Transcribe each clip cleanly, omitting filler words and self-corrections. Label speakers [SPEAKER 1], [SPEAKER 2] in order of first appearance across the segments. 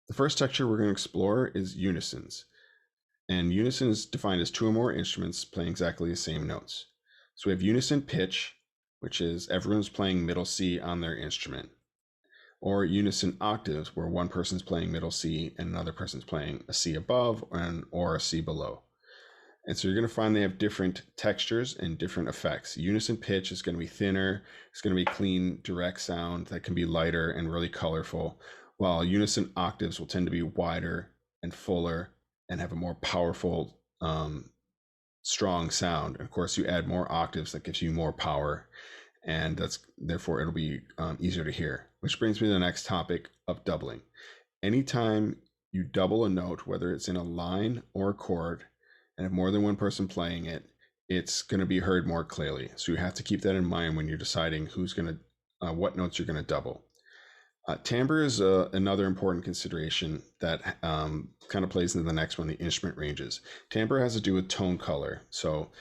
[SPEAKER 1] The first texture we're going to explore is unisons. And unison is defined as two or more instruments playing exactly the same notes. So we have unison pitch, which is everyone's playing middle C on their instrument, or unison octaves, where one person's playing middle C and another person's playing a C above or a C below. And so you're going to find they have different textures and different effects. Unison pitch is going to be thinner. It's going to be clean, direct sound that can be lighter and really colorful, while unison octaves will tend to be wider and fuller and have a more powerful, strong sound. And of course, you add more octaves, that gives you more power, and that's therefore it'll be easier to hear. Which brings me to the next topic of doubling. Anytime you double a note, whether it's in a line or a chord, and have more than one person playing it, it's going to be heard more clearly. So you have to keep that in mind when you're deciding who's going to, what notes you're going to double. Timbre is another important consideration that kind of plays into the next one, the instrument ranges. Timbre has to do with tone color. So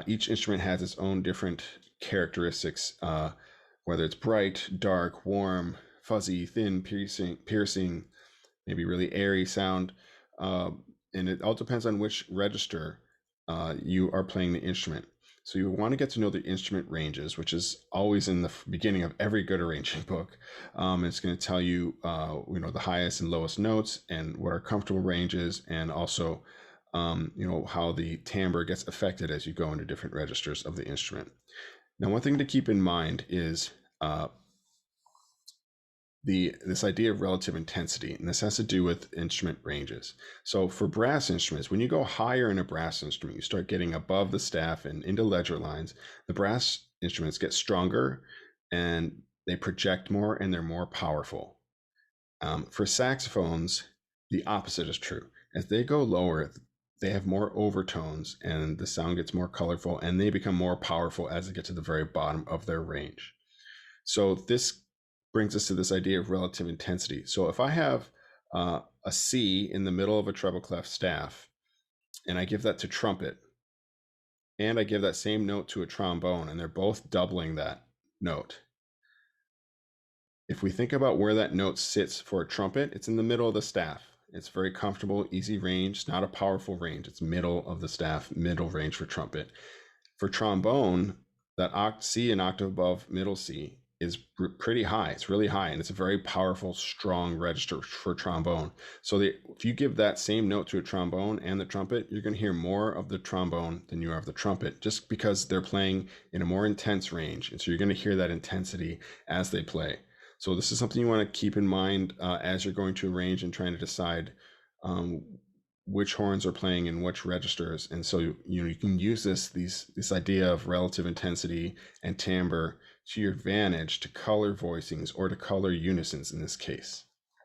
[SPEAKER 1] each instrument has its own different characteristics, whether it's bright, dark, warm, fuzzy, thin, piercing, maybe really airy sound. And it all depends on which register you are playing the instrument. So you want to get to know the instrument ranges, which is always in the beginning of every good arranging book. It's going to tell you, the highest and lowest notes and what are comfortable ranges, and also, how the timbre gets affected as you go into different registers of the instrument. Now, one thing to keep in mind is this idea of relative intensity, and this has to do with instrument ranges. So for brass instruments, when you go higher in a brass instrument, you start getting above the staff and into ledger lines, the brass instruments get stronger and they project more and they're more powerful. For saxophones, the opposite is true. As they go lower, they have more overtones and the sound gets more colorful and they become more powerful as they get to the very bottom of their range. So this brings us to this idea of relative intensity. So if I have a C in the middle of a treble clef staff, and I give that to trumpet, and I give that same note to a trombone, and they're both doubling that note. If we think about where that note sits for a trumpet, it's in the middle of the staff. It's very comfortable, easy range. It's not a powerful range. It's middle of the staff, middle range for trumpet. For trombone, that C and octave above middle C is pretty high. It's really high, and it's a very powerful, strong register for trombone. So if you give that same note to a trombone and the trumpet, you're going to hear more of the trombone than you are of the trumpet, just because they're playing in a more intense range. And so you're going to hear that intensity as they play. So this is something you want to keep in mind as you're going to arrange and trying to decide which horns are playing in which registers. And so you can use this idea of relative intensity and timbre to your advantage to color voicings or to color unisons in this case.